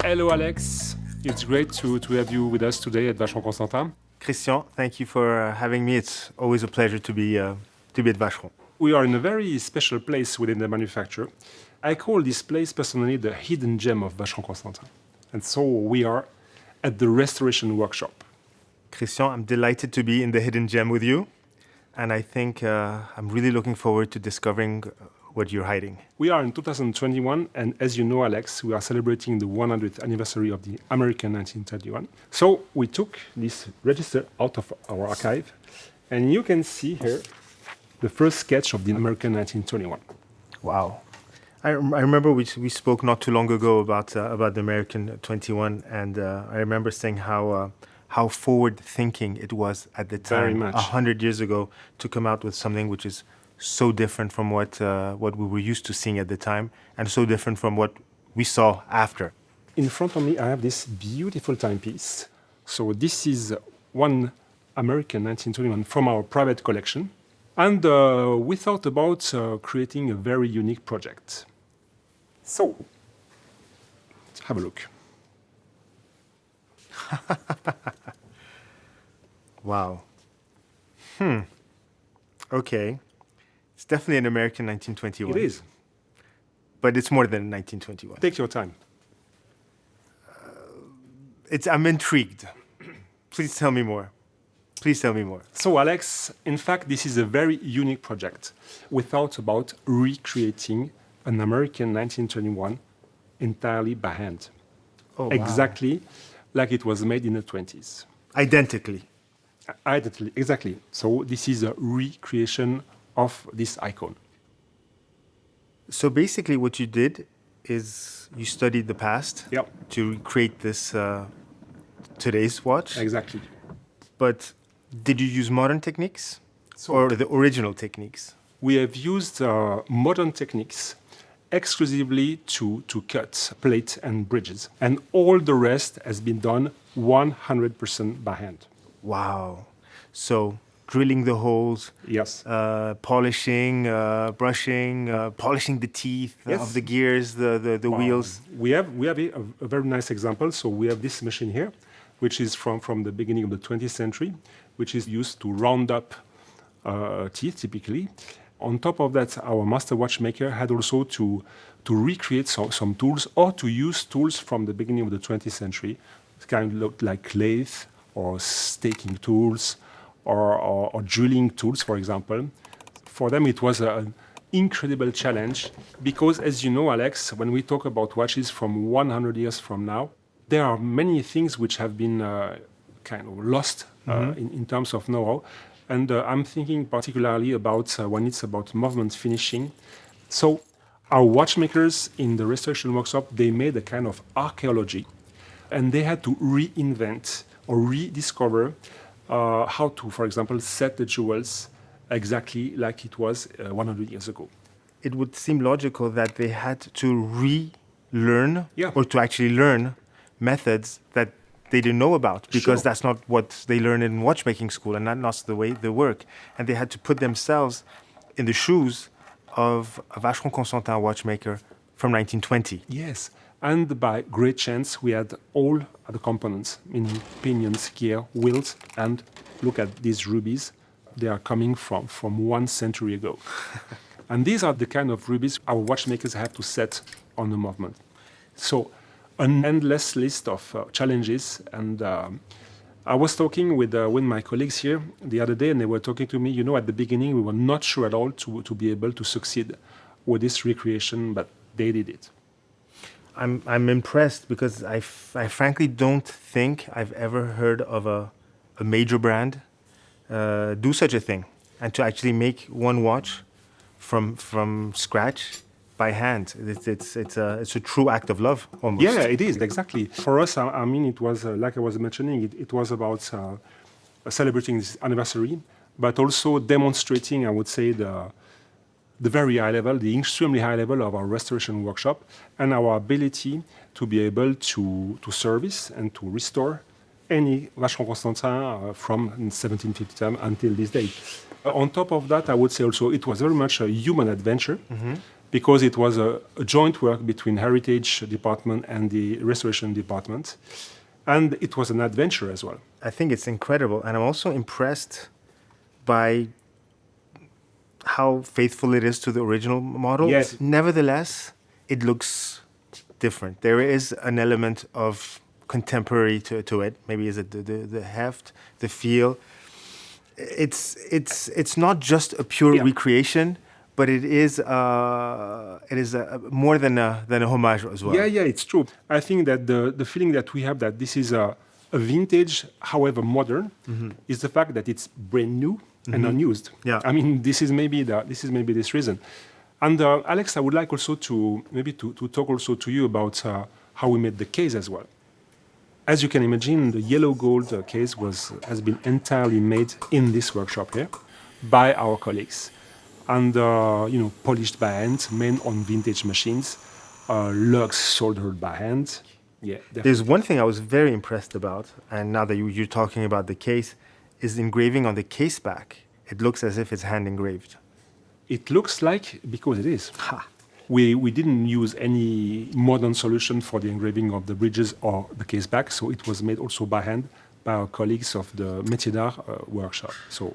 Hello, Alex. It's great to have you with us today at Vacheron Constantin. Christian, thank you for having me. It's always a pleasure to be at Vacheron. We are in a very special place within the manufacturer. I call this place personally the hidden gem of Vacheron Constantin. And so we are at the restoration workshop. Christian, I'm delighted to be in the hidden gem with you. And I think I'm really looking forward to discovering what you're hiding. We are in 2021, and as you know, Alex, we are celebrating the 100th anniversary of the American 1931. So we took this register out of our archive, and you can see here the first sketch of the American 1921. Wow. I remember we spoke not too long ago about the American 21, and I remember saying how forward-thinking it was at the time, Very much. 100 years ago, to come out with something which is so different from what we were used to seeing at the time, and so different from what we saw after. In front of me, I have this beautiful timepiece. So this is one American 1921 from our private collection. And we thought about creating a very unique project. So, let's have a look. Wow. Okay. It's definitely an American 1921. It is. But it's more than 1921. Take your time. I'm intrigued. Please tell me more. Please tell me more. So, Alex, in fact, this is a very unique project. We thought about recreating an American 1921 entirely by hand. Oh, wow. Exactly like it was made in the 20s. Identically. Identically, exactly. So this is a recreation of this icon. So basically what you did is you studied the past Yep. to create this today's watch. Exactly. But did you use modern techniques or the original techniques? We have used modern techniques exclusively to cut plate and bridges. And all the rest has been done 100% by hand. Wow. So drilling the holes, Yes. polishing, brushing, polishing the teeth Yes. of the gears, the wheels. We have a very nice example. So we have this machine here, which is from the beginning of the 20th century, which is used to round up teeth typically. On top of that, our master watchmaker had also to recreate some tools or to use tools from the beginning of the 20th century. It kind of looked like lathe or staking tools or drilling tools, for example. For them, it was an incredible challenge because, as you know, Alex, when we talk about watches from 100 years from now, there are many things which have been kind of lost in terms of know-how. And I'm thinking particularly about when it's about movement finishing. So our watchmakers in the restoration workshop, they made a kind of archaeology. And they had to reinvent or rediscover how to, for example, set the jewels exactly like it was 100 years ago. It would seem logical that they had to relearn Yeah. or to actually learn methods that they didn't know about because Sure. that's not what they learn in watchmaking school and that's the way they work. And they had to put themselves in the shoes of a Vacheron Constantin watchmaker from 1920. Yes. And by great chance, we had all the components, meaning pinions, gear, wheels, and look at these rubies. They are coming from 1 century ago. And these are the kind of rubies our watchmakers have to set on the movement. So an endless list of challenges. And I was talking with my colleagues here the other day, and they were talking to me, at the beginning, we were not sure at all to be able to succeed with this recreation, but they did it. I'm impressed because I frankly don't think I've ever heard of a major brand do such a thing and to actually make one watch from scratch by hand. It's a true act of love almost. Yeah, it is, exactly. For us, I mean, it was, like I was mentioning, it was about celebrating this anniversary, but also demonstrating, I would say, the very high level, the extremely high level of our restoration workshop and our ability to be able to service and to restore any Vacheron Constantin from 1750 until this day. On top of that, I would say also it was very much a human adventure because it was a joint work between heritage department and the restoration department. And it was an adventure as well. I think it's incredible. And I'm also impressed by how faithful it is to the original model. Yes. Nevertheless, it looks different. There is an element of contemporary to it. Maybe is it the heft, the feel. It's not just a pure recreation, but it is more than a homage as well. Yeah, it's true. I think that the feeling that we have that this is a vintage, however modern, is the fact that it's brand new and unused. Yeah. I mean, this is maybe this reason. And Alex, I would like also to talk also to you about how we made the case as well. As you can imagine, the yellow gold case has been entirely made in this workshop here by our colleagues, and polished by hand, made on vintage machines, lugs soldered by hand. Yeah, definitely. There's one thing I was very impressed about, and now that you're talking about the case, is engraving on the case back. It looks as if it's hand engraved. It looks like, because it is. We didn't use any modern solution for the engraving of the bridges or the case back, so it was made also by hand by our colleagues of the Métier d'Art workshop. So,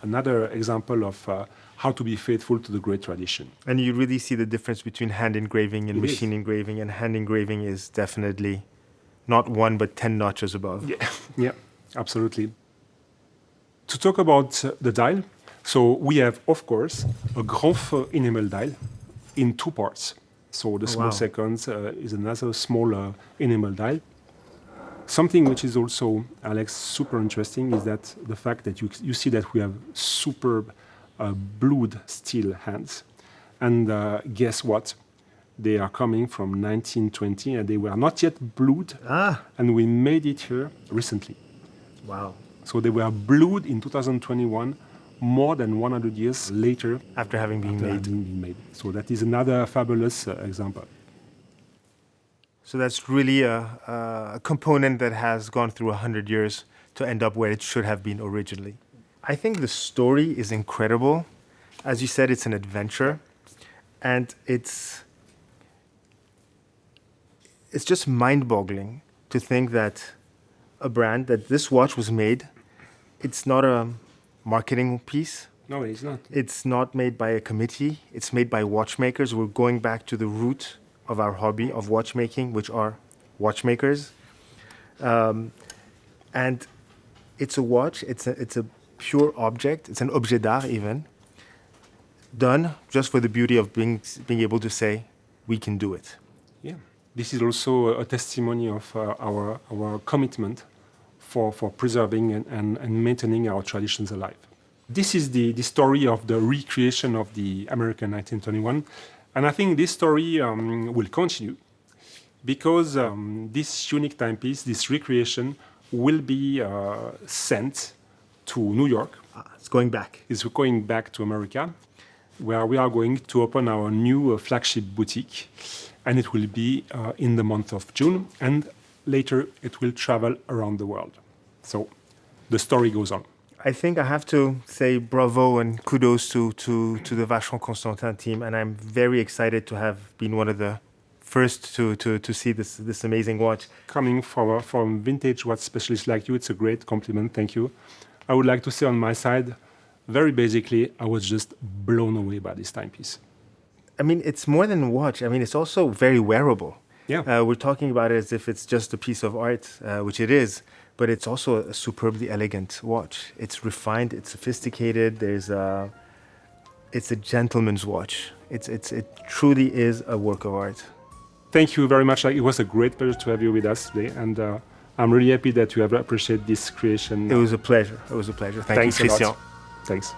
another example of how to be faithful to the great tradition. And you really see the difference between hand engraving and machine engraving, and hand engraving is definitely not 1 but 10 notches above. Yeah, absolutely. To talk about the dial, so we have, of course, a grand feu enamel dial in 2 parts. So the small seconds is another small enamel dial. Something which is also, Alex, super interesting is that the fact that you see that we have superb blued steel hands. And guess what? They are coming from 1920 and they were not yet blued. And we made it here recently. Wow. So they were blued in 2021, more than 100 years later. After having been made. So that is another fabulous example. So that's really a component that has gone through 100 years to end up where it should have been originally. I think the story is incredible. As you said, it's an adventure. And it's just mind-boggling to think that a brand, that this watch was made, it's not a marketing piece. No, it's not. It's not made by a committee. It's made by watchmakers. We're going back to the root of our hobby of watchmaking, which are watchmakers. And it's a watch. It's a pure object. It's an objet d'art even, done just for the beauty of being able to say, we can do it. Yeah. This is also a testimony of our commitment for preserving and maintaining our traditions alive. This is the story of the recreation of the American 1921. And I think this story will continue because this unique timepiece, this recreation, will be sent to New York. It's going back. It's going back to America, where we are going to open our new flagship boutique. And it will be in the month of June. And later, it will travel around the world. So the story goes on. I think I have to say bravo and kudos to the Vacheron Constantin team, and I'm very excited to have been one of the first to see this amazing watch. Coming from vintage watch specialists like you, it's a great compliment. Thank you. I would like to say on my side, very basically, I was just blown away by this timepiece. I mean, it's more than a watch. I mean, it's also very wearable. Yeah. We're talking about it as if it's just a piece of art, which it is. But it's also a superbly elegant watch. It's refined, it's sophisticated. It's a gentleman's watch. It truly is a work of art. Thank you very much. It was a great pleasure to have you with us today, and I'm really happy that you have appreciated this creation. It was a pleasure. Thank you, Christian. Thanks.